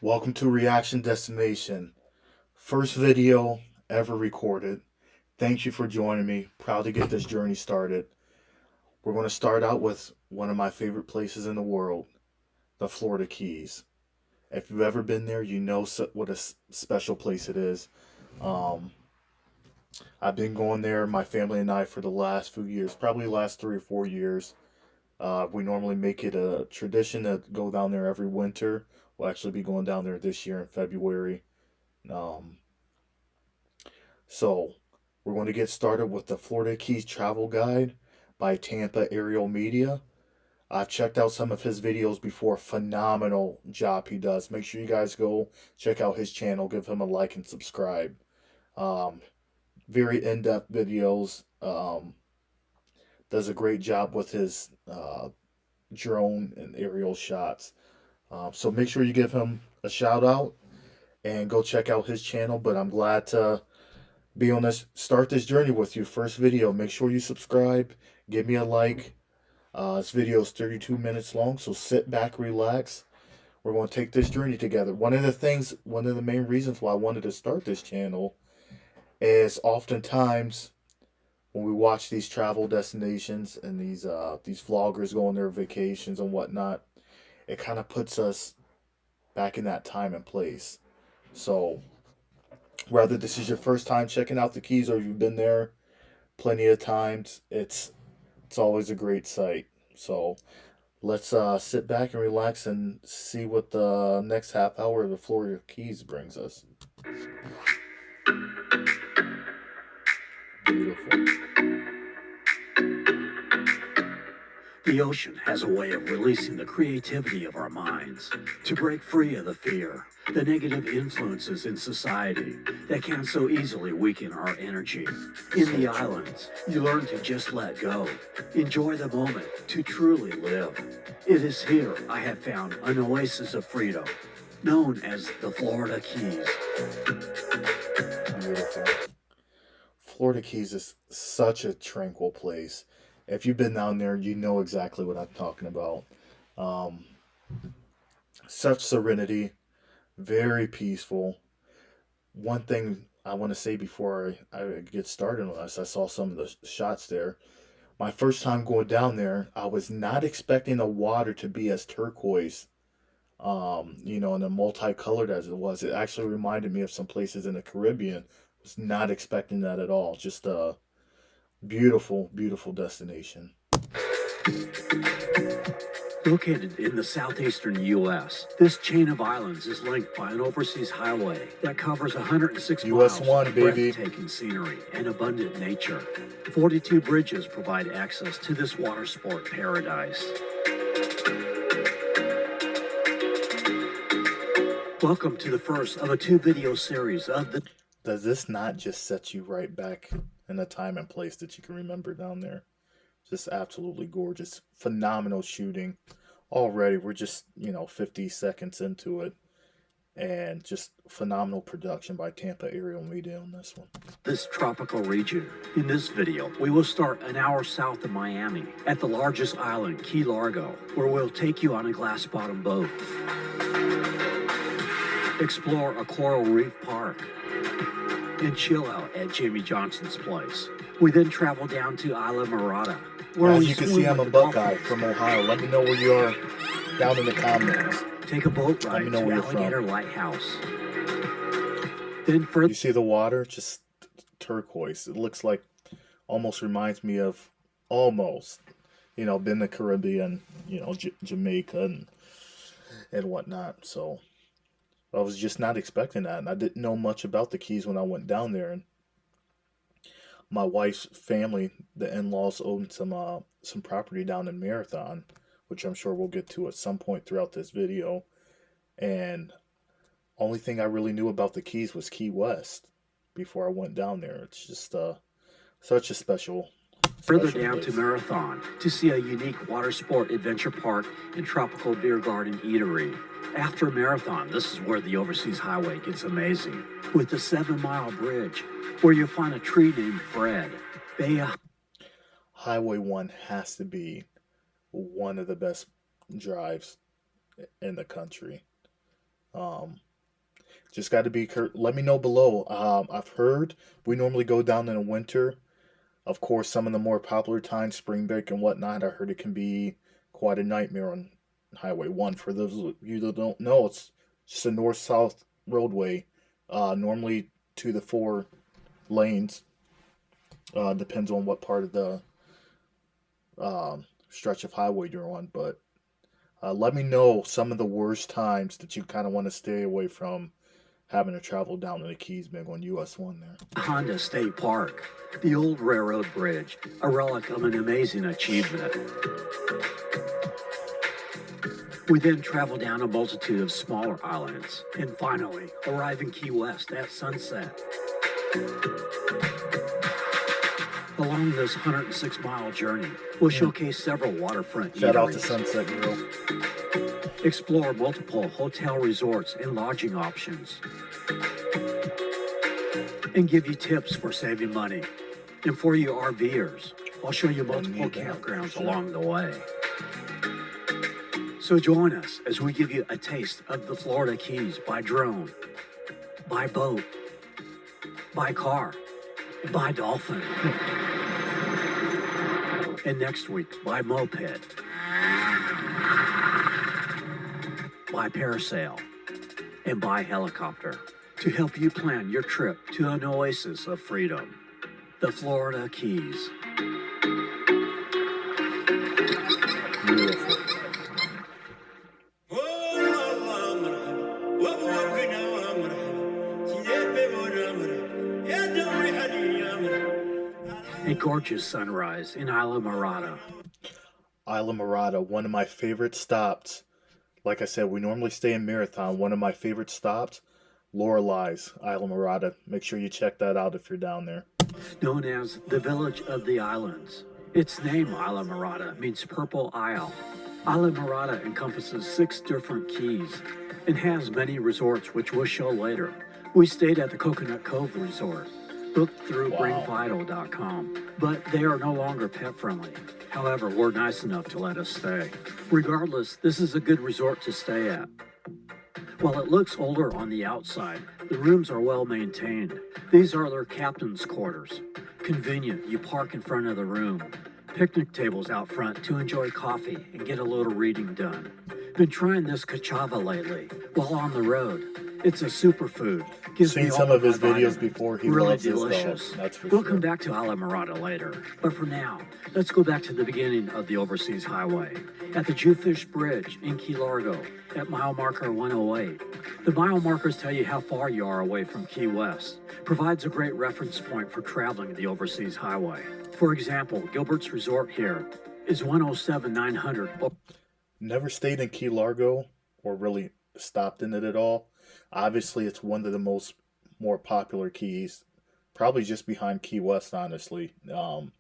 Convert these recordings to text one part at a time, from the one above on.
Welcome to Reaction Destination. First video ever recorded. Thank you for joining me. Proud to get this journey started. We're going to start out with one of my favorite places in the world, the Florida Keys. If you've ever been there, you know what a special place it is. Um, I've been going there, my family and I, for the last few years, probably the last 3 or 4 years. We normally make it a tradition to go down there every winter. We'll actually be going down there this year in February. Um, so we're going to get started with the Florida Keys Travel Guide by Tampa Aerial Media. I've checked out some of his videos before. Phenomenal job he does. Make sure you guys go check out his channel. Give him a like and subscribe. Um, very in-depth videos. Does a great job with his drone and aerial shots. So make sure you give him a shout out and go check out his channel. But I'm glad to be on this, start this journey with you. First video, make sure you subscribe, give me a like. This video is 32 minutes long, so sit back, relax. We're going to take this journey together. One of the main reasons why I wanted to start this channel is oftentimes when we watch these travel destinations and these vloggers go on their vacations and whatnot, it kind of puts us back in that time and place. So whether this is your first time checking out the Keys or you've been there plenty of times, it's always a great sight. So let's sit back and relax and see what the next half hour of the Florida Keys brings us. Beautiful. The ocean has a way of releasing the creativity of our minds to break free of the fear, the negative influences in society that can so easily weaken our energy. In the islands, you learn to just let go, enjoy the moment, to truly live. It is here I have found an oasis of freedom, known as the Florida Keys. Beautiful. Florida Keys is such a tranquil place. If you've been down there, you know exactly what I'm talking about. Um, Such serenity, very peaceful. One thing I want to say before I get started on this, I saw some of the shots there. My first time going down there, I was not expecting the water to be as turquoise, and multicolored as it was. It actually reminded me of some places in the Caribbean. Was not expecting that at all. Just a beautiful, beautiful destination. Located in the southeastern U.S., this chain of islands is linked by an overseas highway that covers 106 US miles 1, of baby. breathtaking scenery and abundant nature. 42 bridges provide access to this water sport paradise. Welcome to the first of a two-video series of the... Does this not just set you right back in a time and place that you can remember down there? Just absolutely gorgeous. Phenomenal shooting. Already, we're just, 50 seconds into it. And just phenomenal production by Tampa Aerial Media on this one. This tropical region. In this video, we will start an hour south of Miami at the largest island, Key Largo, where we'll take you on a glass-bottom boat. Explore a coral reef park and chill out at Jamie Johnson's place. We then travel down to Isla Morada, where As we you can swim see, I'm a with the Buckeye dolphins. from Ohio. Let me know where you are down in the comments. Take a boat Let ride me know to where you're from. Alligator Lighthouse. Then further You see the water? Just turquoise. It looks like, almost reminds me of, been the Caribbean, Jamaica and whatnot. So I was just not expecting that. And I didn't know much about the Keys when I went down there. And my wife's family, the in-laws, owned some property down in Marathon, which I'm sure we'll get to at some point throughout this video. And only thing I really knew about the Keys was Key West before I went down there. It's just such a special down to place. Marathon to see a unique water sport adventure park and tropical beer garden eatery. After Marathon, this is where the overseas highway gets amazing, with the 7-mile bridge, where you'll find a tree named Fred. Highway 1 has to be one of the best drives in the country. Um, just got to be. Let me know below. I've heard we normally go down in the winter. Of course, some of the more popular times, spring break and whatnot. I heard it can be quite a nightmare on Highway One. For those of you that don't know, it's just a north-south roadway. Normally 2 to 4 lanes. Depends on what part of the stretch of highway you're on. But let me know some of the worst times that you kind of want to stay away from having to travel down to the Keys, big on US 1 there. Honda State Park, the old railroad bridge, a relic of an amazing achievement. We then travel down a multitude of smaller islands and finally arrive in Key West at sunset. Along this 106-mile journey, we'll showcase several waterfront Shout out to eateries, Sunset Grill. explore multiple hotel resorts and lodging options, and give you tips for saving money. And for you RVers, I'll show you multiple campgrounds along the way. So join us as we give you a taste of the Florida Keys by drone, by boat, by car, by Dolphin. And next week, by moped, by parasail, and by helicopter, to help you plan your trip to an oasis of freedom, the Florida Keys. Beautiful. A gorgeous sunrise in Isla Morada. Isla Morada, one of my favorite stops. Like I said, we normally stay in Marathon. One of my favorite stops, Lorelei's Isla Morada. Make sure you check that out if you're down there. Known as the Village of the Islands. Its name, Isla Morada, means Purple Isle. Isla Morada encompasses 6 different keys and has many resorts, which we'll show later. We stayed at the Coconut Cove Resort, booked through BringVital.com, but they are no longer pet friendly. However, we're nice enough to let us stay. Regardless, this is a good resort to stay at. While it looks older on the outside, the rooms are well maintained. These are their captain's quarters. Convenient, you park in front of the room. Picnic tables out front to enjoy coffee and get a little reading done. Been trying this cachava lately while on the road. It's a superfood. Gives Seen me some all of his my videos vitamins. before. He Really loves his delicious. dog. That's for We'll sure. come back to Isla Morada later. But for now, let's go back to the beginning of the Overseas Highway. At the Jewfish Bridge in Key Largo at mile marker 108. The mile markers tell you how far you are away from Key West. Provides a great reference point for traveling the Overseas Highway. For example, Gilbert's Resort here is 107,900. Never stayed in Key Largo or really stopped in it at all. Obviously, it's one of the more popular keys, probably just behind Key West. Honestly, I'm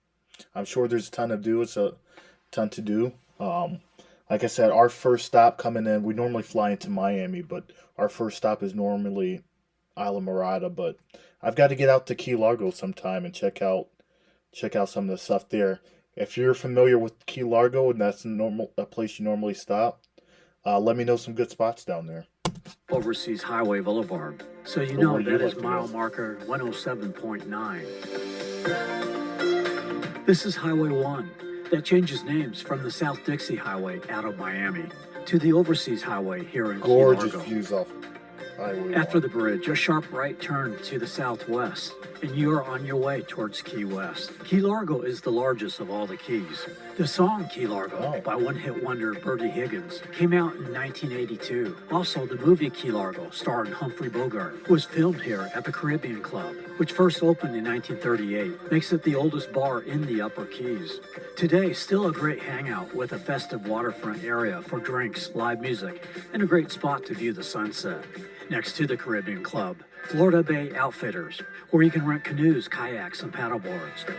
sure there's a ton to do. It's a ton to do. Like I said, our first stop coming in, we normally fly into Miami, but our first stop is normally Isla Morada. But I've got to get out to Key Largo sometime and check out some of the stuff there. If you're familiar with Key Largo and that's a place you normally stop, let me know some good spots down there. Overseas Highway Boulevard. So you But know where do you that is like to mile go? marker 107.9. This is Highway 1 that changes names from the South Dixie Highway out of Miami to the Overseas Highway here in Key Gorgeous Largo. views off Highway After 1. the bridge, a sharp right turn to the southwest, and you are on your way towards Key West. Key Largo is the largest of all the keys. The song Key Largo by one-hit wonder Bertie Higgins came out in 1982. Also, the movie Key Largo, starring Humphrey Bogart, was filmed here at the Caribbean Club, which first opened in 1938, makes it the oldest bar in the Upper Keys. Today, still a great hangout with a festive waterfront area for drinks, live music, and a great spot to view the sunset. Next to the Caribbean Club, Florida Bay Outfitters, where you can rent canoes, kayaks, and paddleboards.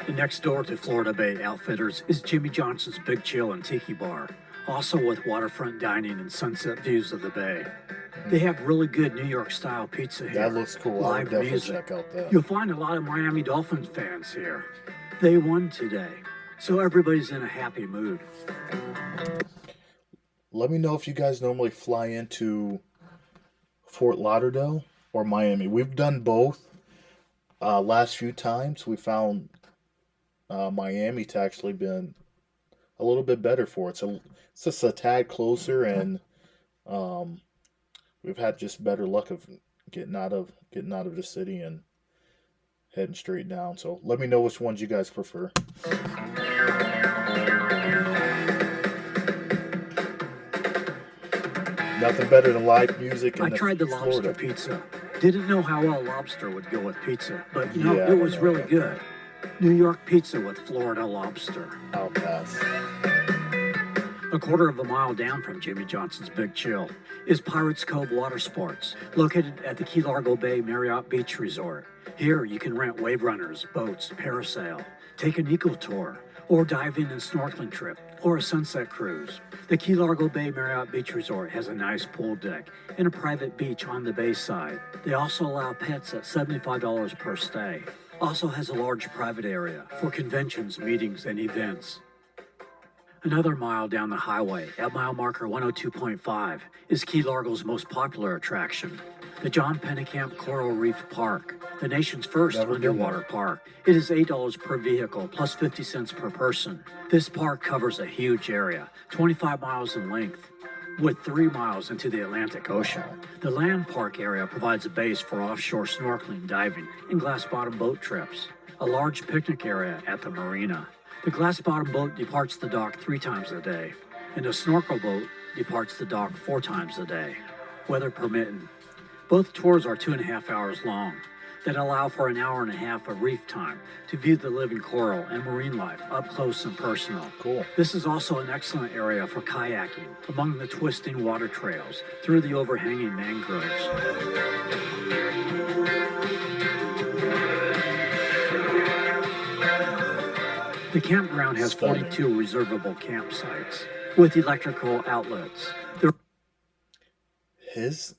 And next door to Florida Bay Outfitters is Jimmy Johnson's Big Chill and Tiki Bar, also with waterfront dining and sunset views of the bay. They have really good New York-style pizza here. That looks cool. I would Live definitely music. check out that. You'll find a lot of Miami Dolphins fans here. They won today, so everybody's in a happy mood. let me know if you guys normally fly into Fort Lauderdale or Miami. We've done both. Last few times we found Miami to actually been a little bit better for it. So it's just a tad closer, and um, we've had just better luck of getting out of the city and heading straight down. So let me know which ones you guys prefer. Nothing better than live music I in tried the lobster Florida. pizza. Didn't know how well lobster would go with pizza, but Yeah, I it don't was know really about good. New York pizza with Florida lobster. I'll pass. A quarter of a mile down from Jimmy Johnson's Big Chill is Pirates Cove Water Sports, located at the Key Largo Bay Marriott Beach Resort. Here you can rent wave runners, boats, parasail, take an eco tour, or dive in and snorkeling trip, or a sunset cruise. The Key Largo Bay Marriott Beach Resort has a nice pool deck and a private beach on the bay side. They also allow pets at $75 per stay. Also has a large private area for conventions, meetings, and events. Another mile down the highway, at mile marker 102.5, is Key Largo's most popular attraction, the John Pennekamp Coral Reef Park, the nation's first Never been underwater there. park. It is $8 per vehicle plus 50 cents per person. This park covers a huge area, 25 miles in length, with 3 miles into the Atlantic Ocean. The land park area provides a base for offshore snorkeling, diving, and glass-bottom boat trips. A large picnic area at the Marina. The glass-bottom boat departs the dock 3 times a day, and a snorkel boat departs the dock 4 times a day, weather permitting. Both tours are 2.5 hours long that allow for an hour and a half of reef time to view the living coral and marine life up close and personal. Cool. This is also an excellent area for kayaking among the twisting water trails through the overhanging mangroves. The campground has 42 reservable campsites with electrical outlets. His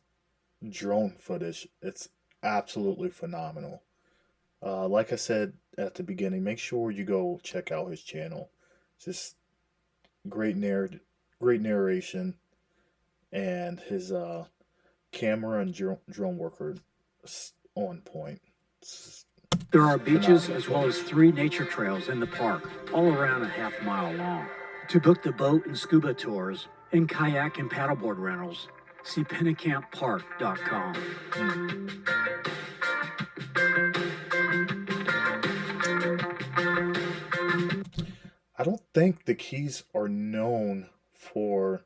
drone footage, it's absolutely phenomenal. Like I said at the beginning, make sure you go check out his channel. Just great narration, and his camera and drone work are on point. There are beaches as well as 3 nature trails in the park, all around a half mile long. To book the boat and scuba tours and kayak and paddleboard rentals, see PenneKampPark.com. I don't think the Keys are known for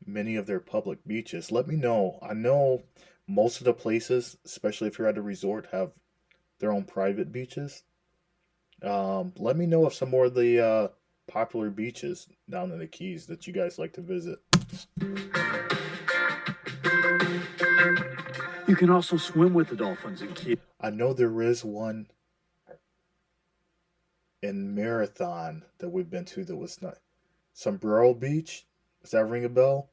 many of their public beaches. Let me know. I know most of the places, especially if you're at a resort, have their own private beaches. Let me know if some more of the popular beaches down in the Keys that you guys like to visit. You can also swim with the dolphins in Key. I know there is one in Marathon that we've been to that was not Sombrero Beach. Does that ring a bell?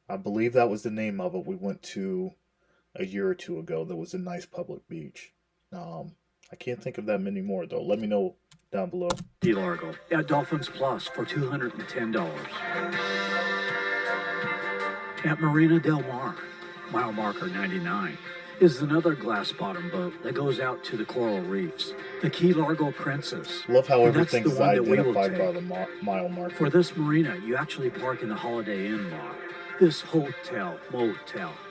I believe that was the name of it. We went to a year or two ago. That was a nice public beach. I can't think of that many more though. Let me know down below. Key Largo at Dolphins Plus for $210. At Marina Del Mar, mile marker 99, is another glass-bottom boat that goes out to the coral reefs, the Key Largo Princess. Love how And that's the everything's one that we will identified by take. the mile marker. For this marina, you actually park in the Holiday Inn lot. This motel,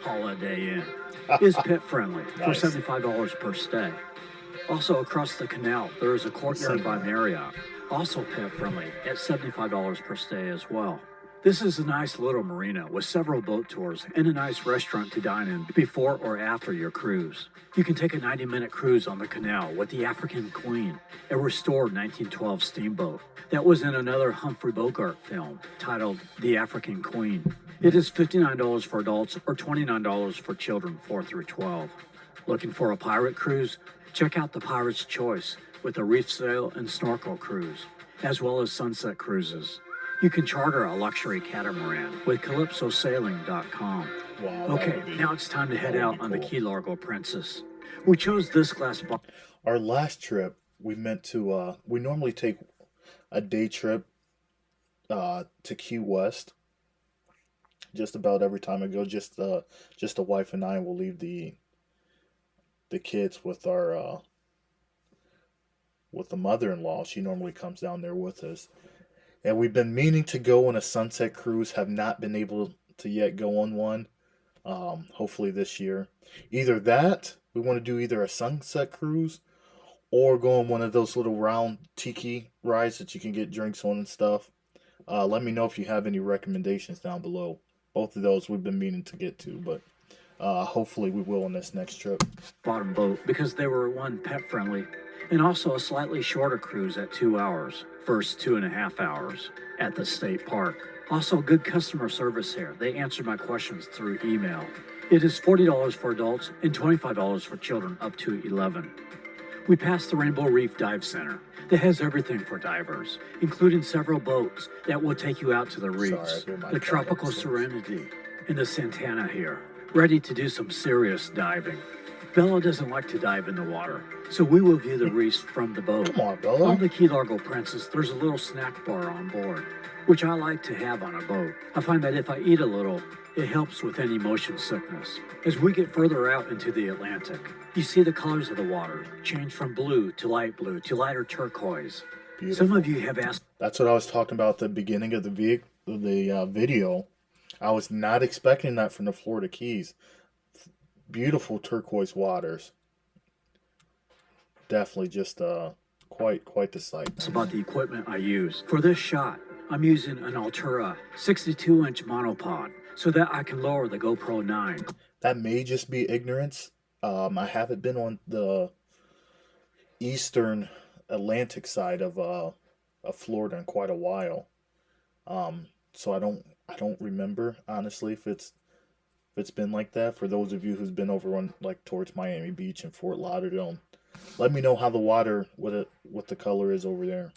Holiday Inn is pet-friendly for Nice. $75 per stay. Also across the canal, there is a courtyard by Marriott, also pet-friendly at $75 per stay as well. This is a nice little marina with several boat tours and a nice restaurant to dine in before or after your cruise. You can take a 90-minute cruise on the canal with the African Queen, a restored 1912 steamboat that was in another Humphrey Bogart film titled The African Queen. It is $59 for adults or $29 for children 4 through 12. Looking for a pirate cruise? Check out the Pirate's Choice with a reef sail and snorkel cruise, as well as sunset cruises. You can charter a luxury catamaran with CalypsoSailing.com. Wow. Okay, now it's time to head that would out be on the cool. Key Largo Princess. We chose this glass Our last trip, we meant to. We normally take a day trip to Key West. Just about every time I go, just the wife and I will leave the kids with the mother-in-law. She normally comes down there with us. And we've been meaning to go on a sunset cruise, have not been able to yet go on one. Hopefully this year. Either that, we want to do either a sunset cruise or go on one of those little round tiki rides that you can get drinks on and stuff. Let me know if you have any recommendations down below. Both of those we've been meaning to get to, but hopefully we will on this next trip. Bottom boat because they were one pet friendly, and also a slightly shorter cruise at 2 hours, first 2.5 hours at the state park. Also good customer service here. They answered my questions through email. It is $40 for adults and $25 for children up to 11. We passed the Rainbow Reef Dive Center that has everything for divers, including several boats that will take you out to the reefs, the Tropical Serenity, and the Santana here, ready to do some serious diving. Bella doesn't like to dive in the water, so we will view the reefs from the boat. Come on, Bella. On the Key Largo Princess, there's a little snack bar on board, which I like to have on a boat. I find that if I eat a little, it helps with any motion sickness. As we get further out into the Atlantic, you see the colors of the water change from blue to lighter turquoise. Beautiful. Some of you have asked. That's what I was talking about at the beginning of the video. I was not expecting that from the Florida Keys. Beautiful turquoise waters. Definitely just quite the sight. About the equipment I use. For this shot, I'm using an Altura 62-inch monopod so that I can lower the GoPro 9. That may just be ignorance. I haven't been on the eastern Atlantic side of Florida in quite a while. So I don't remember honestly if it's been like that. For those of you who's been over on like towards Miami Beach and Fort Lauderdale, let me know how the water, what the color is over there.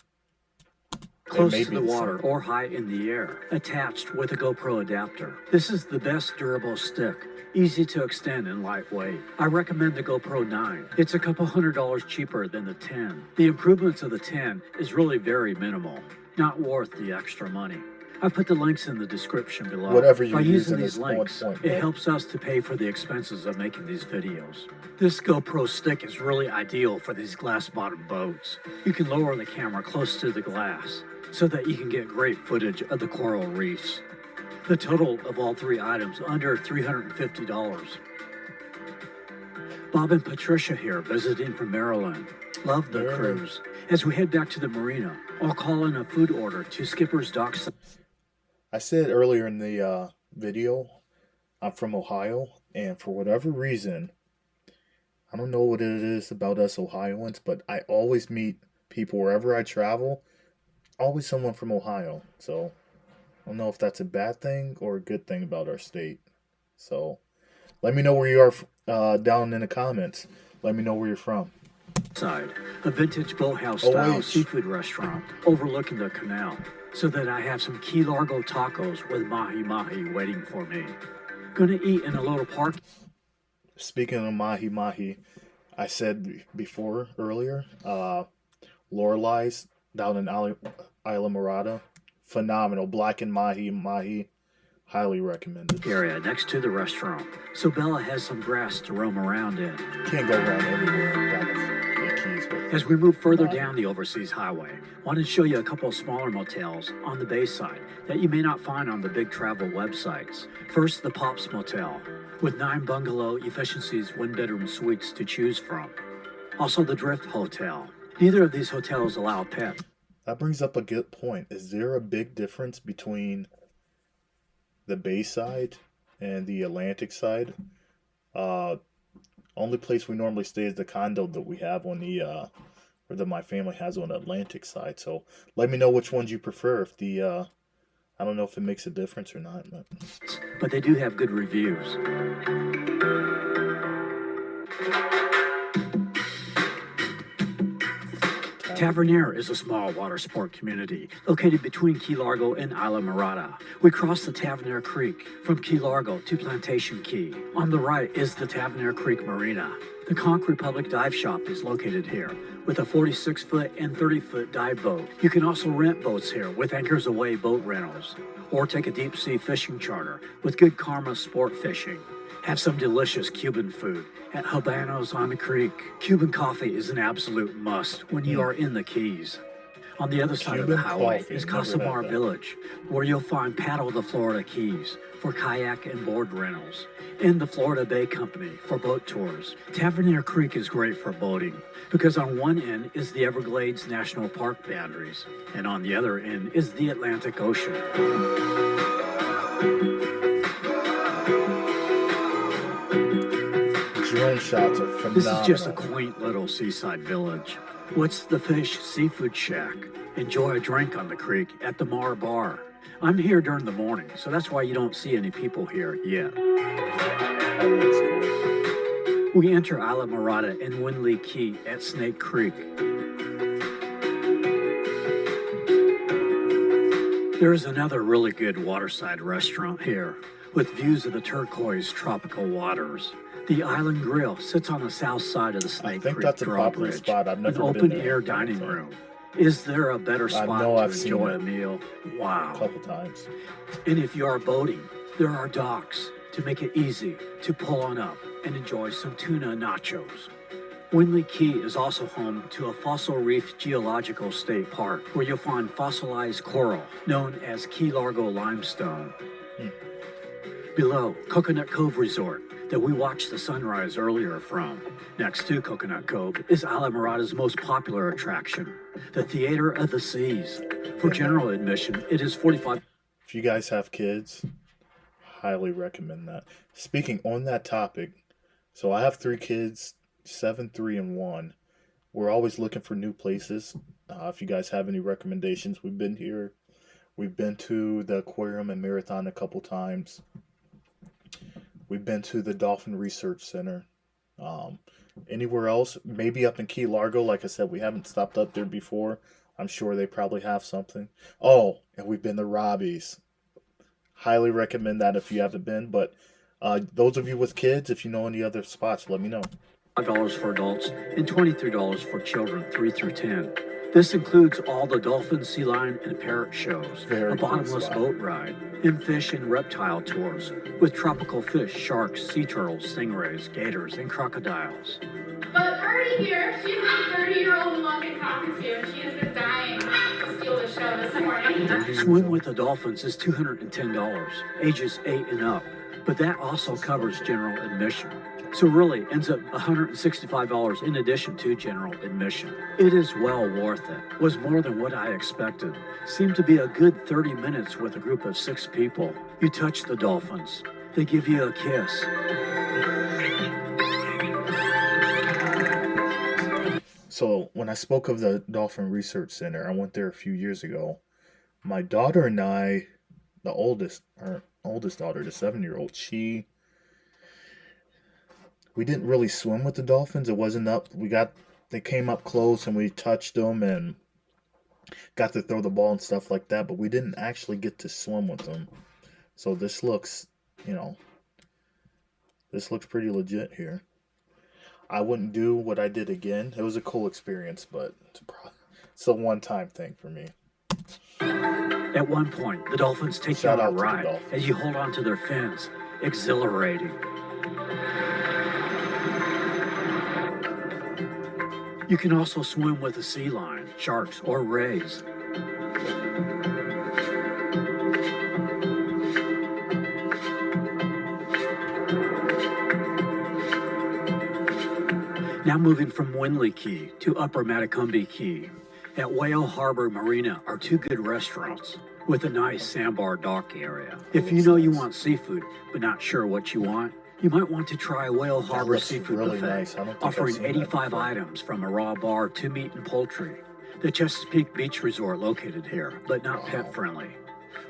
Close to the water or high in the air, attached with a GoPro adapter. This is the best durable stick, easy to extend and lightweight. I recommend the GoPro 9. It's a couple $100 cheaper than the 10. The improvements of the 10 is really very minimal, not worth the extra money. I put the links in the description below. Whatever you're By using using these is on links, point, it right? helps us to pay for the expenses of making these videos. This GoPro stick is really ideal for these glass-bottom boats. You can lower the camera close to the glass so that you can get great footage of the coral reefs. The total of all three items under $350. Bob and Patricia here visiting from Maryland. Love the cruise. As we head back to the marina, I'll call in a food order to Skipper's Dockside. I said earlier in the video, I'm from Ohio, and for whatever reason, I don't know what it is about us Ohioans, but I always meet people wherever I travel, always someone from Ohio. So I don't know if that's a bad thing or a good thing about our state. So let me know where you are down in the comments. Let me know where you're from. A vintage boathouse-style seafood restaurant overlooking the canal, so that I have some Key Largo tacos with mahi-mahi waiting for me. Gonna eat in a little park. Speaking of mahi-mahi, I said before, earlier, Lorelei's down in Isla Morada, phenomenal. Blackened mahi-mahi, highly recommended. Area next to the restaurant, so Bella has some grass to roam around in. Can't go around everywhere down the Keys. As we move further down the overseas highway, I wanted to show you a couple of smaller motels on the bayside that you may not find on the big travel websites. First, the Pops Motel, with 9 bungalow efficiencies 1-bedroom suites to choose from. Also the Drift Hotel. Neither of these hotels allow pets. That brings up a good point. Is there a big difference between the bayside and the Atlantic side? Only place we normally stay is the condo that we have on the or that my family has on the Atlantic side. So let me know which ones you prefer. If the I don't know if it makes a difference or not. But they do have good reviews. Tavernier is a small water sport community located between Key Largo and Isla Morada. We cross the Tavernier Creek from Key Largo to Plantation Key. On the right is the Tavernier Creek Marina. The Conch Republic Dive Shop is located here with a 46-foot and 30-foot dive boat. You can also rent boats here with Anchors Away boat rentals, or take a deep sea fishing charter with Good Karma Sport Fishing. Have some delicious Cuban food at Habanos on the Creek. Cuban coffee is an absolute must when you are in the Keys. On the other side of the highway is Casa Morada Village, where you'll find Paddle the Florida Keys for kayak and board rentals, and the Florida Bay Company for boat tours. Tavernier Creek is great for boating because on one end is the Everglades National Park boundaries, and on the other end is the Atlantic Ocean. Drone shots are phenomenal. This is just a quaint little seaside village. What's the Fish Seafood Shack? Enjoy a drink on the creek at the Mar Bar. I'm here during the morning, so that's why you don't see any people here yet. We enter Isla Morada and Winley Key at Snake Creek. There is another really good waterside restaurant here with views of the turquoise tropical waters. The Island Grill sits on the south side of the Snake Creek that's a popular drawbridge, spot. I've never an been there. open-air dining room. Is there a better spot to enjoy a meal? Wow. A couple times. And if you are boating, there are docks to make it easy to pull on up and enjoy some tuna nachos. Winley Key is also home to a Fossell Reef Geological State Park where you'll find fossilized coral known as Key Largo Limestone. Below, Coconut Cove Resort that we watched the sunrise earlier from. Next to Coconut Cove is Isla Morada's most popular attraction, the Theater of the Seas. For general admission, it is $45. If you guys have kids, highly recommend that. Speaking on that topic, so I have 3 kids, 7, 3, and 1. We're always looking for new places. If you guys have any recommendations, we've been here. We've been to the aquarium and marathon a couple times. We've been to the Dolphin Research Center. Anywhere else, maybe up in Key Largo. Like I said, we haven't stopped up there before. I'm sure they probably have something. Oh, and we've been to Robbie's. Highly recommend that if you haven't been. But those of you with kids, if you know any other spots, let me know. $5 for adults and $23 for children 3 through 10. This includes all the dolphin, sea lion, and parrot shows, a bottomless boat ride, and fish and reptile tours with tropical fish, sharks, sea turtles, stingrays, gators, and crocodiles. But Birdie here, she's a 30-year-old muffin cockatoo. She has been dying to steal the show this morning. Swim with the dolphins is $210, ages 8 and up, but that also covers general admission. So really ends up $165 in addition to general admission. It is well worth it. Was more than what I expected. Seemed to be a good 30 minutes with a group of 6 people. You touch the dolphins. They give you a kiss. So when I spoke of the Dolphin Research Center, I went there a few years ago. My daughter and I, our oldest daughter, the 7-year-old, we didn't really swim with the dolphins. It wasn't up. They came up close and we touched them and got to throw the ball and stuff like that, but we didn't actually get to swim with them. So this looks pretty legit here. I wouldn't do what I did again. It was a cool experience, but it's a one-time thing for me. At one point, the dolphins take you on a ride as you hold on to their fins. Exhilarating. You can also swim with a sea lion, sharks, or rays. Now moving from Winley Key to Upper Matacumbe Key. At Whale Harbor Marina are 2 good restaurants with a nice sandbar dock area. If you know you want seafood, but not sure what you want, you might want to try Whale Harbor Seafood really Buffet, nice. offering 85 items from a raw bar to meat and poultry. The Chesapeake Beach Resort located here, but not pet friendly.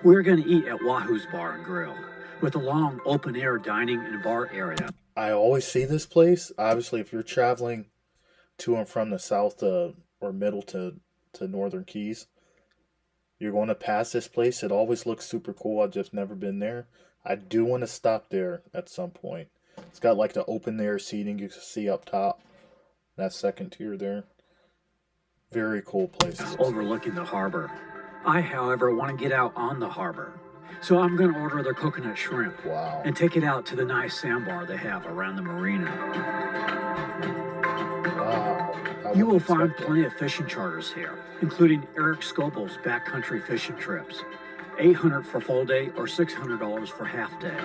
We're going to eat at Wahoo's Bar and Grill, with a long open-air dining and bar area. I always see this place. Obviously, if you're traveling to and from the south or middle to northern Keys. You're going to pass this place. It always looks super cool. I've just never been there. I do want to stop there at some point. It's got like the open air seating you can see up top. That second tier there. Very cool place. Overlooking the harbor. I, however, want to get out on the harbor. So I'm going to order their coconut shrimp. Wow. And take it out to the nice sandbar they have around the marina. Wow. You will find plenty of fishing charters here, including Eric Scoble's backcountry fishing trips. $800 for full day or $600 for half day.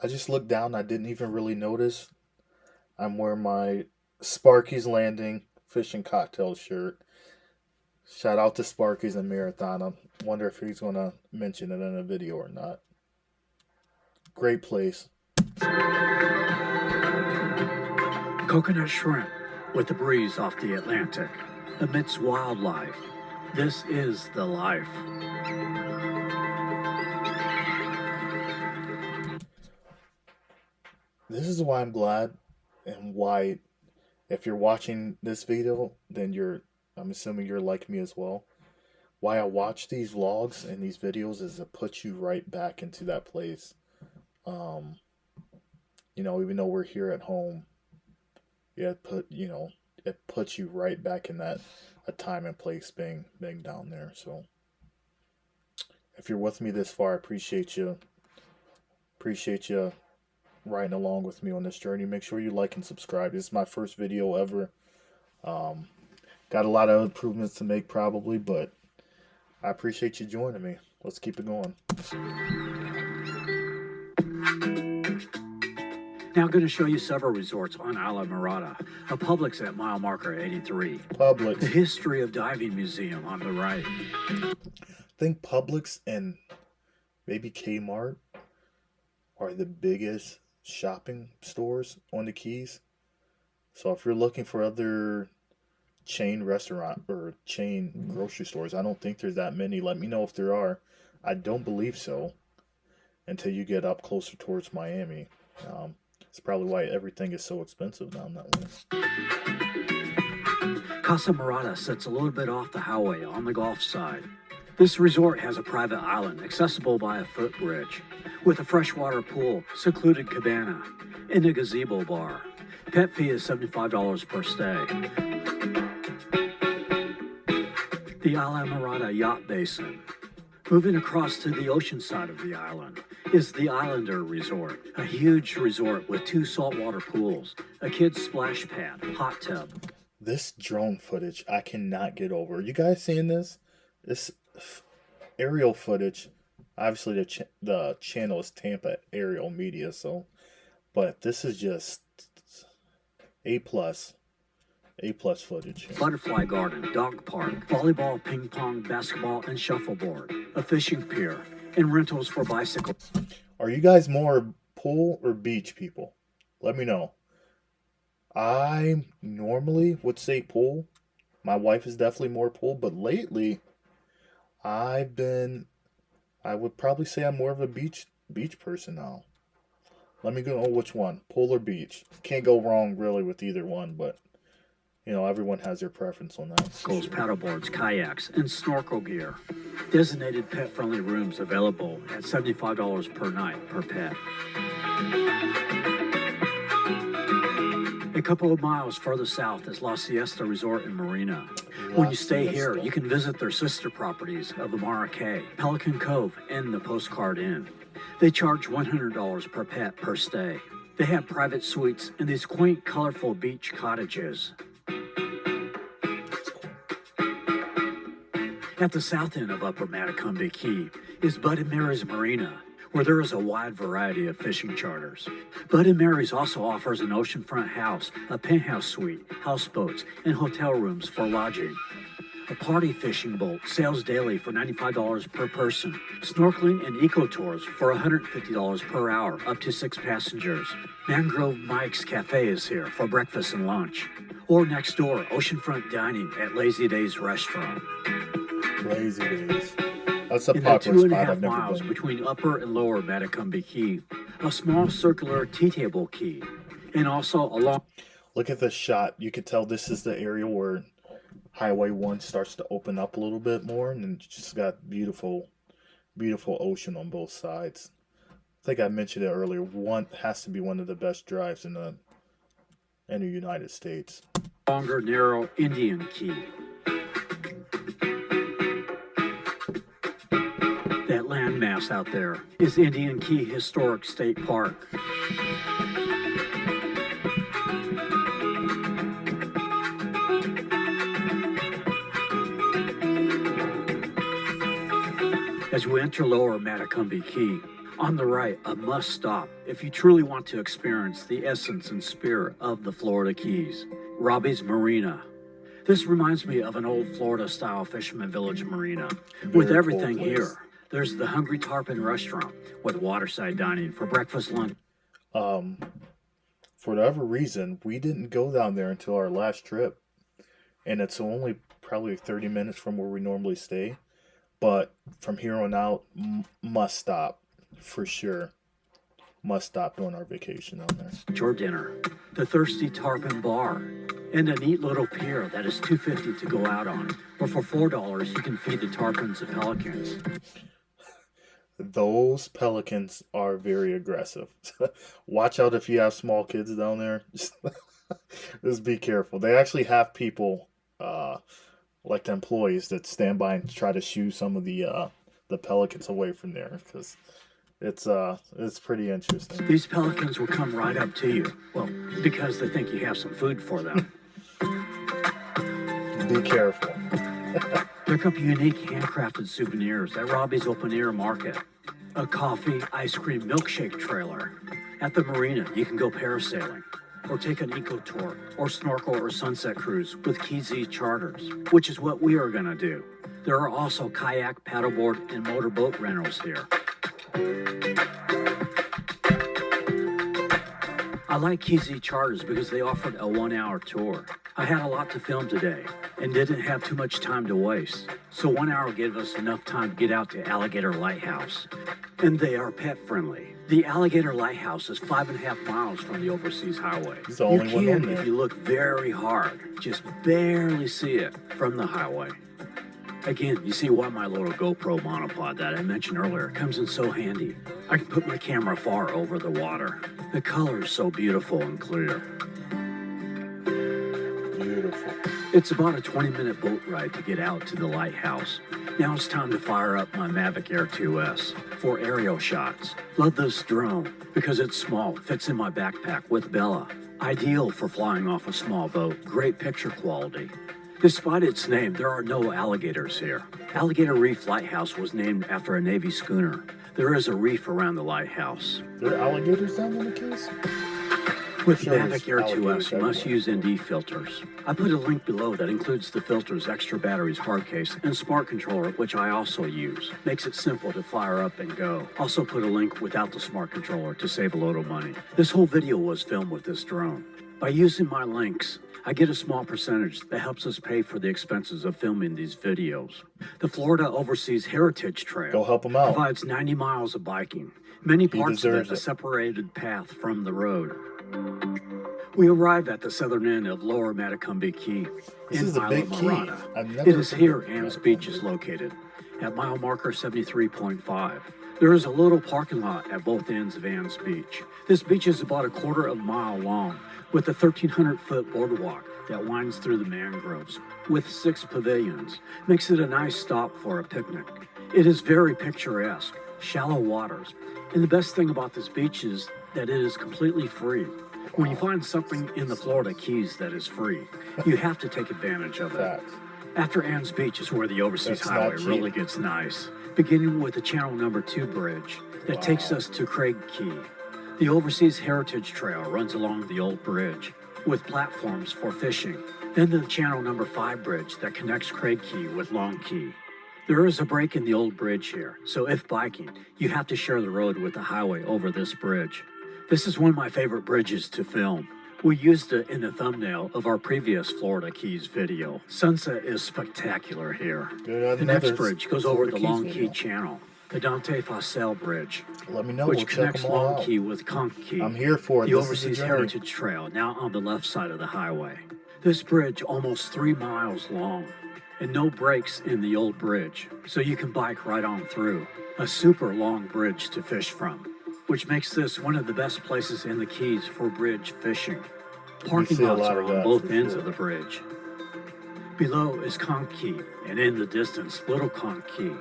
I just looked down. I didn't even really notice. I'm wearing my Sparky's Landing fishing cocktail shirt. Shout out to Sparky's and Marathon. I wonder if he's going to mention it in a video or not. Great place. Coconut shrimp with the breeze off the Atlantic. Amidst wildlife. This is the life. This is why I'm glad, and why, if you're watching this video, then I'm assuming you're like me as well. Why I watch these vlogs and these videos is to put you right back into that place. Even though we're here at home, it puts you right back in that a time and place being down there. So if you're with me this far, I appreciate you. Appreciate you riding along with me on this journey. Make sure you like and subscribe. This is my first video ever. Got a lot of improvements to make probably, but I appreciate you joining me. Let's keep it going. Now I'm going to show you several resorts on Isla Morada. A Publix at mile marker 83. Publix. The History of Diving Museum on the right. I think Publix and maybe Kmart are the biggest shopping stores on the Keys. So if you're looking for other chain restaurant or chain grocery stores, I don't think there's that many. Let me know if there are. I don't believe so until you get up closer towards Miami. It's probably why everything is so expensive down that way. Casa Morada sits a little bit off the highway on the Gulf side. This resort has a private island accessible by a footbridge with a freshwater pool, secluded cabana, and a gazebo bar. Pet fee is $75 per stay. The Isla Morada Yacht Basin. Moving across to the ocean side of the island is the Islander Resort, a huge resort with 2 saltwater pools, a kid's splash pad, hot tub. This drone footage, I cannot get over. You guys seeing this? This aerial footage. Obviously, the channel is Tampa Aerial Media, but this is just A+ footage. Butterfly garden, dog park, volleyball, ping pong, basketball, and shuffleboard, a fishing pier, and rentals for bicycles. Are you guys more pool or beach people? Let me know. I normally would say pool. My wife is definitely more pool, but lately I would probably say I'm more of a beach person now. Let me know which one, pool or beach. Can't go wrong really with either one, but everyone has their preference on that. Goes paddleboards, kayaks, and snorkel gear. Designated pet-friendly rooms available at $75 per night per pet. A couple of miles further south is La Siesta Resort and Marina. When you stay here, you can visit their sister properties of the Maracay, Pelican Cove, and the Postcard Inn. They charge $100 per pet per stay. They have private suites and these quaint, colorful beach cottages. At the south end of Upper Matacumbe Key is Bud and Mary's Marina, where there is a wide variety of fishing charters. Bud and Mary's also offers an oceanfront house, a penthouse suite, houseboats, and hotel rooms for lodging. A party fishing boat sails daily for $95 per person. Snorkeling and eco tours for $150 per hour, up to 6 passengers. Mangrove Mike's Cafe is here for breakfast and lunch. Or next door, oceanfront dining at Lazy Days Restaurant. Lazy Days. That's a In the popular spot 2.5 I've never miles been. between Upper and Lower Matacumbe Key, a small circular tea table key, and also along. Look at this shot. You can tell this is the area where Highway 1 starts to open up a little bit more, and it's just got beautiful, beautiful ocean on both sides. I think I mentioned it earlier. One has to be one of the best drives in the United States. Longer, narrow Indian Key. That landmass out there is Indian Key Historic State Park. As we enter lower Pennekamp Key, on the right, a must stop if you truly want to experience the essence and spirit of the Florida Keys, Robbie's Marina. This reminds me of an old Florida-style fisherman village marina. With everything here, there's the Hungry Tarpon restaurant with waterside dining for breakfast, lunch. For whatever reason, we didn't go down there until our last trip, and it's only probably 30 minutes from where we normally stay. But from here on out, must stop for sure. Must stop during our vacation down there. Your dinner, the Thirsty Tarpon Bar, and a neat little pier that is $2.50 to go out on. Or for $4, you can feed the tarpons and pelicans. Those pelicans are very aggressive. Watch out if you have small kids down there. Just be careful. They actually have people, like the employees, that stand by and try to shoo some of the pelicans away from there, because it's pretty interesting. These pelicans will come right up to you. Well, because they think you have some food for them. Be careful. Pick up unique handcrafted souvenirs at Robbie's Open Air Market. A coffee, ice cream, milkshake trailer. At the marina, you can go parasailing, or take an eco tour, or snorkel or sunset cruise with Casa Charters, which is what we are gonna do. There are also kayak, paddleboard, and motorboat rentals here. I like Casa Charters because they offered a 1-hour tour. I had a lot to film today and didn't have too much time to waste. So 1 hour gave us enough time to get out to Alligator Lighthouse. And they are pet friendly. The Alligator Lighthouse is 5.5 miles from the overseas highway. It's the only one on there. If you look very hard, just barely see it from the highway. Again, you see why my little GoPro monopod that I mentioned earlier comes in so handy. I can put my camera far over the water. The color is so beautiful and clear. Beautiful. It's about a 20-minute boat ride to get out to the lighthouse. Now it's time to fire up my Mavic Air 2S for aerial shots. Love this drone because it's small, fits in my backpack with Bella. Ideal for flying off a small boat, great picture quality. Despite its name, there are no alligators here. Alligator Reef Lighthouse was named after a Navy schooner. There is a reef around the lighthouse. There are alligators down in the Keys? With Mavic Air 2S, you must use ND filters. I put a link below that includes the filters, extra batteries, hard case, and smart controller, which I also use. Makes it simple to fire up and go. Also put a link without the smart controller to save a load of money. This whole video was filmed with this drone. By using my links, I get a small percentage that helps us pay for the expenses of filming these videos. The Florida Overseas Heritage Trail Go help 'em out. provides 90 miles of biking. Many parts of it deserves a it. separated path from the road. We arrive at the southern end of Lower Pennekamp Key This in is a Isla big key. Morada. I've never It is been here to Ann's Pennekamp. Beach is located, at mile marker 73.5. There is a little parking lot at both ends of Ann's Beach. This beach is about a quarter of a mile long, with a 1,300-foot boardwalk that winds through the mangroves, with 6 pavilions. Makes it a nice stop for a picnic. It is very picturesque, shallow waters, and the best thing about this beach is that it is completely free. When you find something in the Florida Keys that is free, you have to take advantage of it. Facts. After Ann's Beach is where the overseas That's not highway cheap. really gets nice, beginning with the Channel Number 2 bridge that takes us to Craig Key. The Overseas Heritage Trail runs along the old bridge with platforms for fishing. Then the Channel Number 5 bridge that connects Craig Key with Long Key. There is a break in the old bridge here, so if biking, you have to share the road with the highway over this bridge. This is one of my favorite bridges to film. We used it in the thumbnail of our previous Florida Keys video. Sunset is spectacular here. Good, The next another bridge goes over Florida the Keys Long Key video. Channel. The Dante Fossell Bridge, Let me know. which We'll check connects them all Long out. Key with Conch Key. I'm here for it. The This is the Overseas journey. Heritage Trail, now on the left side of the highway. This bridge almost 3 miles long, and no breaks in the old bridge, so you can bike right on through. A super long bridge to fish from, which makes this one of the best places in the Keys for bridge fishing. Parking see a lots lot are of on that, both for ends sure. of the bridge. Below is Conch Key, and in the distance, Little Conch Key.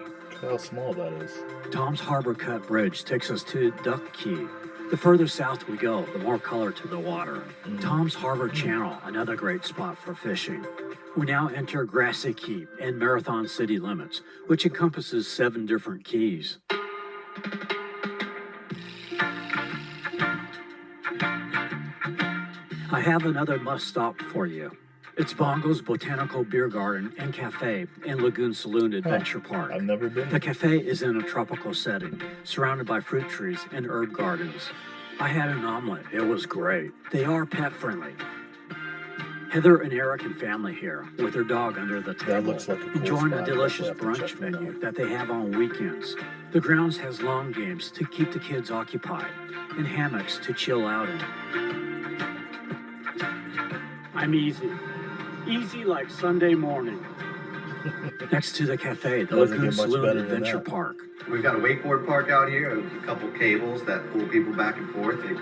Look how small that is. Tom's Harbor Cut Bridge takes us to Duck Key. The further south we go, the more color to the water. Tom's Harbor Channel, another great spot for fishing. We now enter Grassy Key and Marathon city limits, which encompasses 7 different keys. I have another must-stop for you. It's Bongo's Botanical Beer Garden and Cafe and Lagoon Saloon Adventure Park. I've never been. The cafe is in a tropical setting, surrounded by fruit trees and herb gardens. I had an omelet. It was great. They are pet-friendly. Heather and Eric and family here with their dog under the table, looks like a cool enjoying spot. a delicious Definitely have to brunch check that menu out. that they have on weekends. The grounds has lawn games to keep the kids occupied and hammocks to chill out in. I'm easy. Easy like Sunday morning. Next to the cafe, the Doesn't Lagoon get much Saloon better than Adventure that. Park. We've got a wakeboard park out here, a couple cables that pull people back and forth. It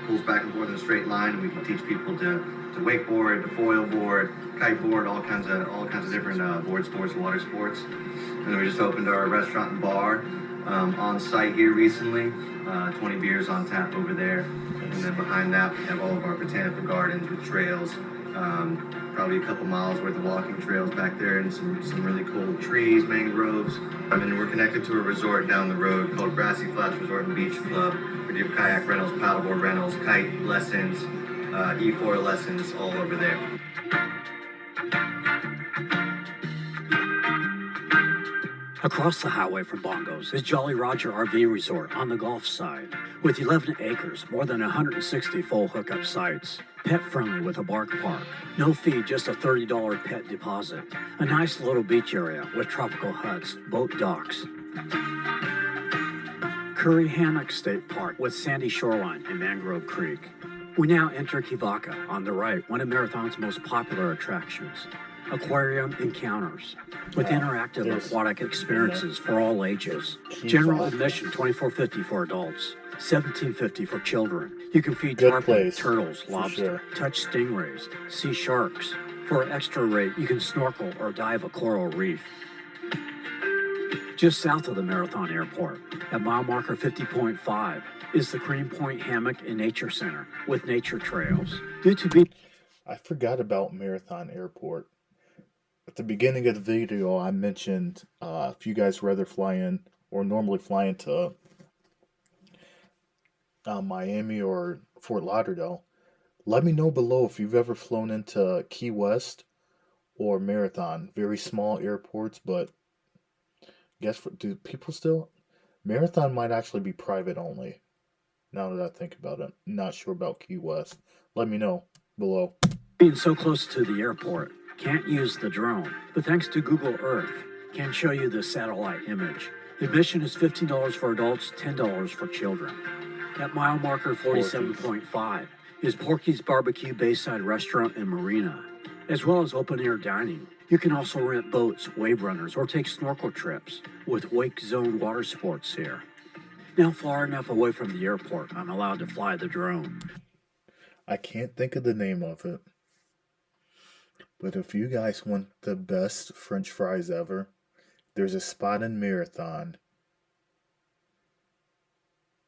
pulls back and forth in a straight line, and we can teach people to wakeboard, to foil board, kite board, all kinds of different board sports, water sports. And then we just opened our restaurant and bar on site here recently. 20 beers on tap over there, and then behind that we have all of our botanical gardens with trails. Probably a couple miles worth of walking trails back there, and some really cool trees, mangroves. And we're connected to a resort down the road called Grassy Flats Resort and Beach Club. We do kayak rentals, paddleboard rentals, kite lessons, E4 lessons, all over there. Across the highway from Bongo's is Jolly Roger RV Resort on the Gulf side. With 11 acres, more than 160 full hookup sites. Pet friendly with a bark park. No fee, just a $30 pet deposit. A nice little beach area with tropical huts, boat docks. Curry Hammock State Park with sandy shoreline and Mangrove Creek. We now enter Kivaka on the right, one of Marathon's most popular attractions. Aquarium encounters with interactive aquatic experiences for all ages. General admission $24.50 for adults, $17.50 for children. You can feed Good tarpon, place, turtles, for lobster, sure. touch stingrays, see sharks. For an extra rate, you can snorkel or dive a coral reef. Just south of the Marathon Airport, at mile marker 50.5, is the Cream Point Hammock and Nature Center with nature trails. Due to be I forgot about Marathon Airport. At the beginning of the video, I mentioned if you guys rather fly in or normally fly into Miami or Fort Lauderdale, let me know below if you've ever flown into Key West or Marathon. Very small airports, but do people still? Marathon might actually be private only. Now that I think about it, not sure about Key West. Let me know below. being so close to the airport, can't use the drone, but thanks to Google Earth, can show you the satellite image. Admission is $15 for adults, $10 for children. At mile marker 47.5 is Porky's Barbecue Bayside Restaurant and Marina, as well as open-air dining. You can also rent boats, wave runners, or take snorkel trips with Wake Zone water sports here. Now far enough away from the airport, I'm allowed to fly the drone. I can't think of the name of it. But if you guys want the best French fries ever, there's a spot in Marathon.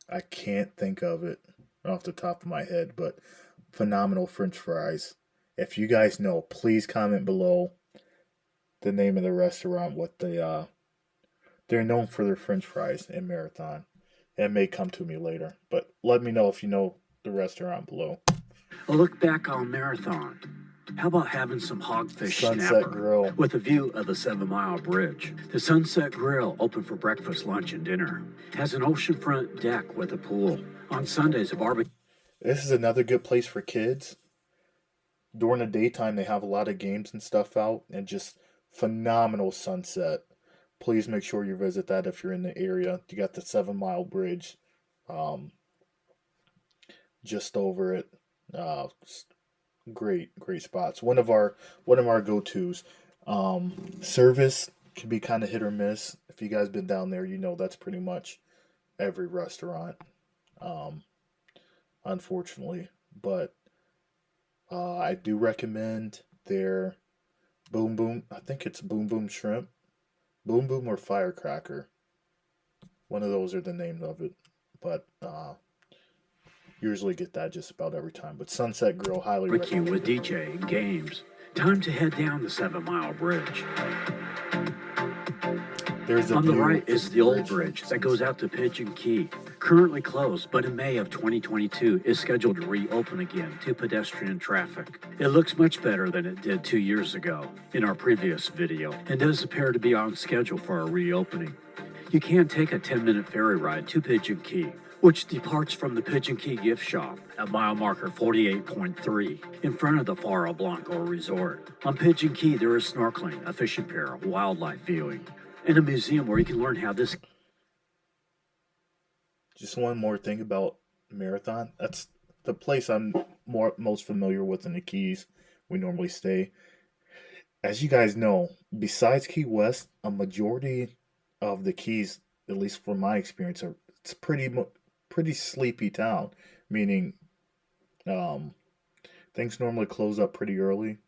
I can't think of it off the top of my head, but phenomenal French fries. If you guys know, please comment below the name of the restaurant, what they're known for their French fries in Marathon. It may come to me later, but let me know if you know the restaurant below. A look back on Marathon. How about having some hogfish Sunset snapper Grill. with a view of the 7 Mile Bridge? The Sunset Grill, open for breakfast, lunch, and dinner, has an oceanfront deck with a pool. On Sundays, a barbecue. This is another good place for kids. During the daytime, they have a lot of games and stuff out, and just phenomenal sunset. please make sure you visit that if you're in the area. You got the 7 Mile Bridge, um, just over it. Great spots. One of our go tos. Service can be kind of hit or miss. If you guys been down there, you know that's pretty much every restaurant. Um, Unfortunately, but I do recommend their Boom Boom. I think it's Boom Boom Shrimp, Boom Boom or Firecracker. One of those are the name of it, but usually get that just about every time. But Sunset Grill, highly Barbecue recommend with it. DJ and games. Time to head down the 7 Mile Bridge. There's a On the view right is the old from bridge that goes out to Pigeon Key. Currently closed, but in May of 2022 is scheduled to reopen again to pedestrian traffic. It looks much better than it did 2 years ago in our previous video and does appear to be on schedule for a reopening. You can take a 10-minute ferry ride to Pigeon Key, which departs from the Pigeon Key gift shop at mile marker 48.3 in front of the Faro Blanco Resort. On Pigeon Key, there is snorkeling, a fishing pier, wildlife viewing, and a museum where you can learn how this. Just one more thing about Marathon. That's the place I'm most familiar with in the Keys. We normally stay. As you guys know, besides Key West, a majority of the Keys, at least from my experience, it's pretty sleepy town. Meaning, um, things normally close up pretty early.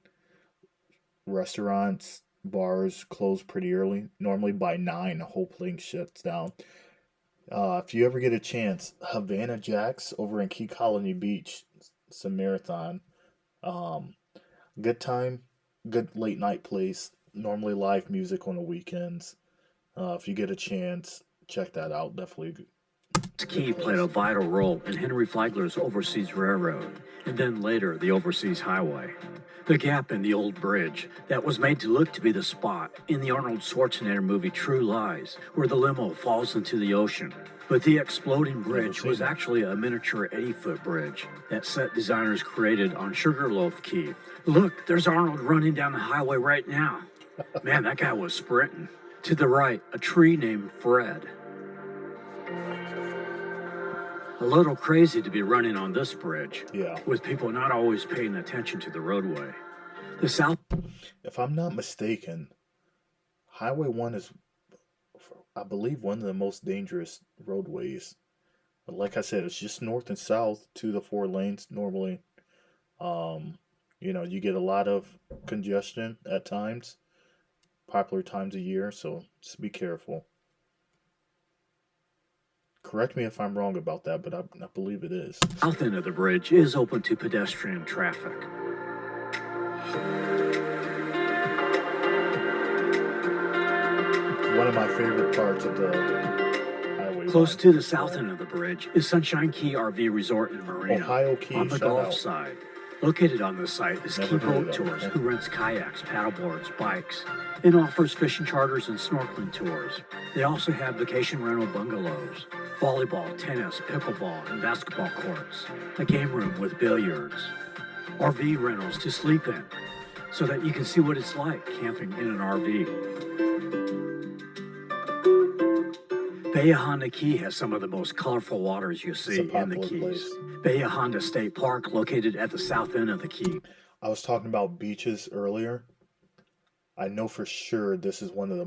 Restaurants, bars close pretty early. Normally by 9, the whole place shuts down. If you ever get a chance, Havana Jacks over in Key Colony Beach, it's a marathon. Um, Good time, good late night place. Normally live music on the weekends. If you get a chance, check that out. Definitely a good Key played a place. vital role in Henry Flagler's Overseas Railroad, and then later the Overseas Highway. The gap in the old bridge that was made to look to be the spot in the Arnold Schwarzenegger movie True Lies, where the limo falls into the ocean. But the exploding bridge seen was that. actually a miniature 80-foot bridge that set designers created on Sugarloaf Key. Look, there's Arnold running down the highway right now. Man, that guy was sprinting. To the right, a tree named Fred. A little crazy to be running on this bridge, Yeah. with people not always paying attention to the roadway. The South If I'm not mistaken, Highway 1 is, I believe, one of the most dangerous roadways. But like I said, it's just north and south to the 4 lanes normally. Um, you get a lot of congestion at times, popular times of year, so just be careful. Correct me if I'm wrong about that, but I believe it is. south end of the bridge is open to pedestrian traffic. One of my favorite parts of the Highway Close 1. to the south end of the bridge is Sunshine Key RV Resort in Marina. Ohio Key, On the shout Gulf out. side. Located on the site is Never Key heard of Boat them. Tours, who rents kayaks, paddleboards, bikes, and offers fishing charters and snorkeling tours. They also have vacation rental bungalows, volleyball, tennis, pickleball, and basketball courts, a game room with billiards, RV rentals to sleep in, so that you can see what it's like camping in an RV. Bahia Honda Key has some of the most colorful waters you It's see a in the popular Keys. place. Bahia Honda State Park, located at the south end of the Key. I was talking about beaches earlier. I know for sure this is one of the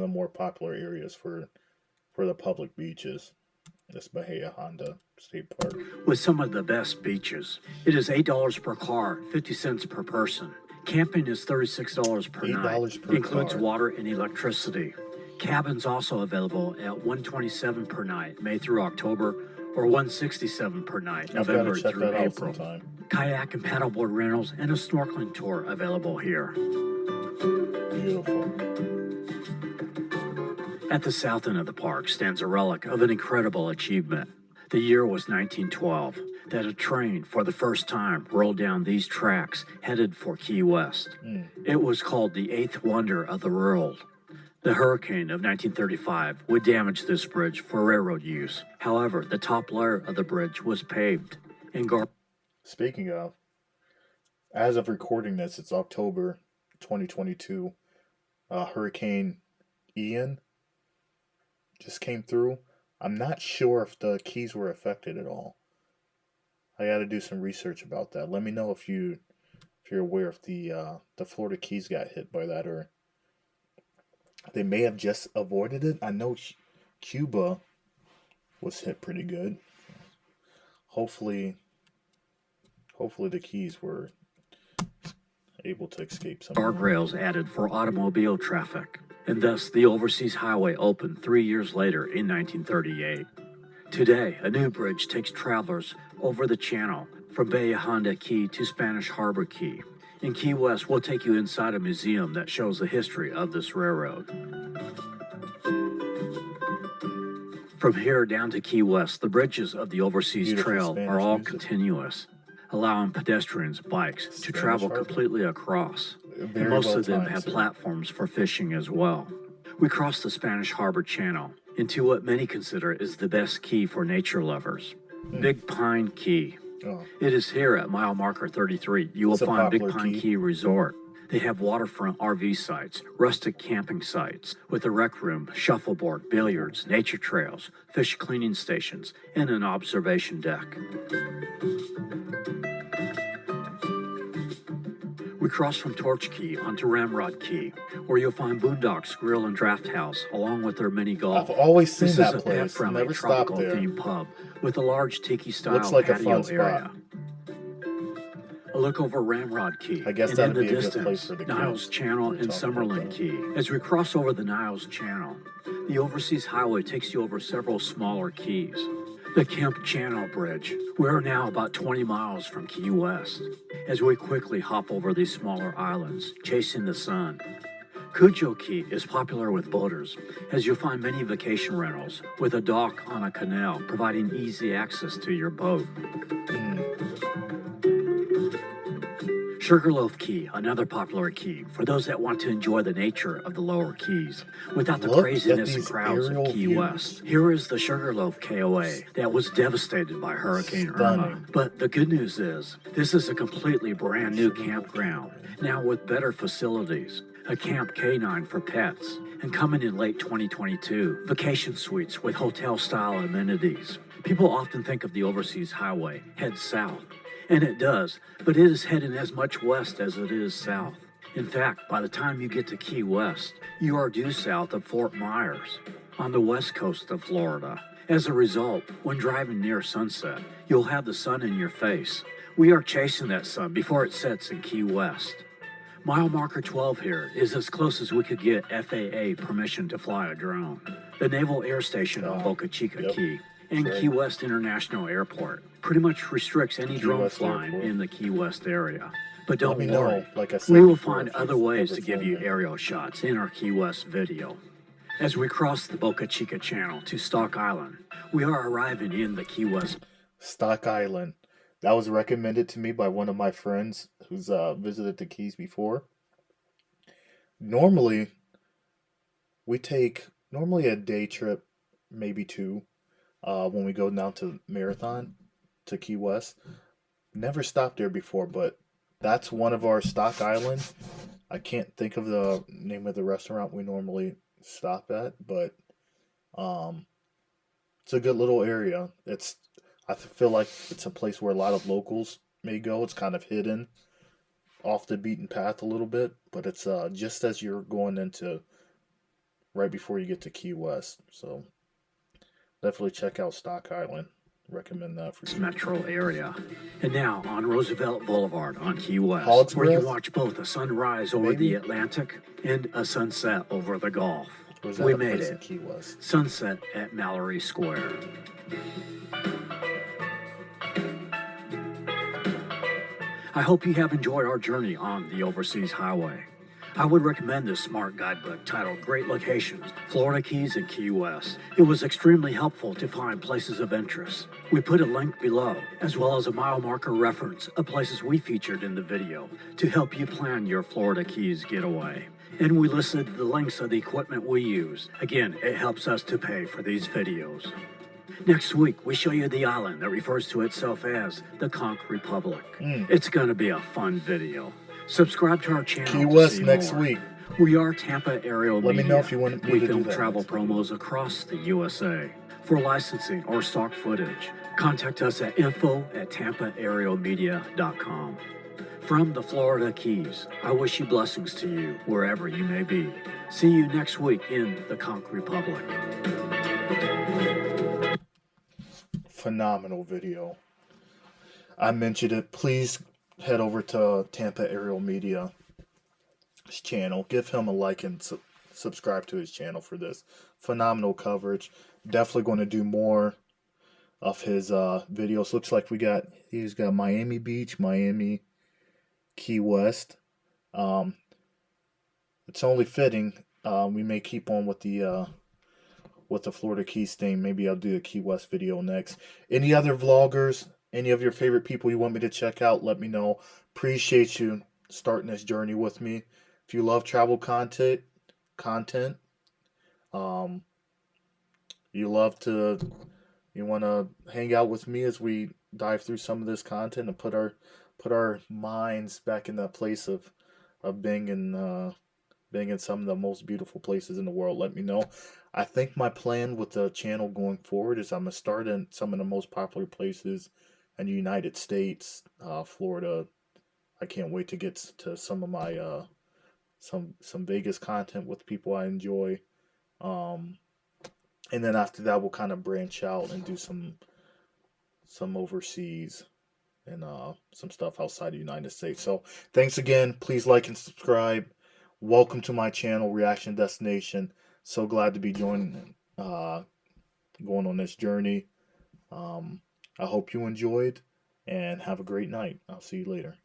more popular areas for the public beaches. This Bahia Honda State Park. With some of the best beaches. It is $8 per car, 50 cents per person. Camping is $36 per night. $8 per Includes car. water and electricity. Cabins also available at $127 per night, May through October, or $167 per night, I've got November to check through that out April. sometime. Kayak and paddleboard rentals and a snorkeling tour available here. Beautiful. At the south end of the park stands a relic of an incredible achievement. The year was 1912, that a train for the first time rolled down these tracks headed for Key West. It was called the eighth wonder of the world. The hurricane of 1935 would damage this bridge for railroad use. However, the top layer of the bridge was paved and Speaking of, as of recording this, it's October 2022. Hurricane Ian just came through. I'm not sure if the Keys were affected at all. I got to do some research about that. Let me know if you're aware if the Florida Keys got hit by that, or they may have just avoided it. I know Cuba was hit pretty good. Hopefully the Keys were able to escape some guardrails added for automobile traffic, and thus the overseas highway opened 3 years later in 1938. Today, a new bridge takes travelers over the channel from Bahia Honda Key to Spanish Harbor Key. In Key West, we'll take you inside a museum that shows the history of this railroad. From here down to Key West, the bridges of the Overseas Beautiful Trail Spanish are all music. continuous, allowing pedestrians, bikes to Spanish travel Harbor. completely across. Very And most well of them timed, have sir. platforms for fishing as well. We crossed the Spanish Harbor Channel into what many consider is the best key for nature lovers, Big Pine Key. Oh, It is here at mile marker 33 you will It's a find Big popular Pine key. Key Resort. They have waterfront RV sites, rustic camping sites, with a rec room, shuffleboard, billiards, nature trails, fish cleaning stations, and an observation deck. We cross from Torch Key onto Ramrod Key, where you'll find Boondocks Grill and Draft House, along with their mini golf. I've always seen This that is a place. pet-friendly, Never stopped tropical there. themed pub with a large tiki-style Looks like a patio fun area. spot. A look over Ramrod Key, I guess and that'd in the be a good place distance, for the Niles kids Channel to and talk about Summerlin that. Key. As we cross over the Niles Channel, the Overseas Highway takes you over several smaller keys. The Kemp Channel Bridge. We're now about 20 miles from Key West, as we quickly hop over these smaller islands, chasing the sun. Cujo Key is popular with boaters, as you'll find many vacation rentals with a dock on a canal providing easy access to your boat. Sugarloaf Key, another popular key for those that want to enjoy the nature of the lower keys without the Look at craziness and these crowds of aerial Key views. West. Here is the Sugarloaf KOA that was devastated by Hurricane Irma. Stunning. But the good news is, this is a completely brand new campground, now with better facilities, a Camp K9 for pets, and coming in late 2022, vacation suites with hotel-style amenities. People often think of the Overseas Highway, head south. And it does, but it is heading as much west as it is south. In fact, by the time you get to Key West, you are due south of Fort Myers, on the west coast of Florida. As a result, when driving near sunset, you'll have the sun in your face. We are chasing that sun before it sets in Key West. Mile marker 12 here is as close as we could get FAA permission to fly a drone. The Naval Air Station on Boca Chica Yep. Key and Right. Key West International Airport pretty much restricts any Key drone West flying Airport. in the Key West area. But Let don't me worry, know, like I said we will before, find if other you've ways ever to give flown you there. aerial shots in our Key West video. As we cross the Boca Chica Channel to Stock Island, we are arriving in the Key West. Stock Island. That was recommended to me by one of my friends who's visited the Keys before. Normally, we take a day trip, maybe two, when we go down to Marathon to Key West. Never stopped there before, but that's one of our Stock Island. I can't think of the name of the restaurant we normally stop at, but it's a good little area. I feel like it's a place where a lot of locals may go. It's kind of hidden off the beaten path a little bit, but it's just as you're going into right before you get to Key West. So definitely check out Stock Island. Recommend that for you. Metro area. And now on Roosevelt Boulevard on Key West, Hog's where you Breath? watch both a sunrise over Maybe? the Atlantic and a sunset over the Gulf. Or is that We a made place in it. Key West? Sunset at Mallory Square. I hope you have enjoyed our journey on the Overseas Highway. I would recommend this smart guidebook titled Great Locations, Florida Keys and Key West. It was extremely helpful to find places of interest. We put a link below, as well as a mile marker reference of places we featured in the video to help you plan your Florida Keys getaway. And we listed the links of the equipment we use. Again, it helps us to pay for these videos. Next week, we show you the island that refers to itself as the Conch Republic. It's going to be a fun video. Subscribe to our channel Key to West see next more. week. We are Tampa Aerial Let me Media. know if you want me We to do film that travel next. promos across the USA. For licensing or stock footage, contact us at info@tampaaerialmedia.com. From the Florida Keys, I wish you blessings to you wherever you may be. See you next week in the Conch Republic. Phenomenal video. I mentioned it. Please head over to Tampa Aerial Media's channel. Give him a like and subscribe to his channel for this. Phenomenal coverage. Definitely going to do more of his videos. Looks like he's got Miami Beach, Miami, Key West. It's only fitting. We may keep on with the Florida Keys thing. Maybe I'll do a Key West video next. Any other vloggers? Any of your favorite people you want me to check out? Let me know. Appreciate you starting this journey with me. If you love travel content, you want to hang out with me as we dive through some of this content and put our minds back in that place of being in some of the most beautiful places in the world. Let me know. I think my plan with the channel going forward is I'm gonna start in some of the most popular places in the United States, Florida. I can't wait to get to some of my some Vegas content with people I enjoy. And then after that, we'll kind of branch out and do some overseas and some stuff outside the United States. So thanks again. Please like and subscribe. Welcome to my channel, Reaction Destination. So glad to be going on this journey. I hope you enjoyed and have a great night. I'll see you later.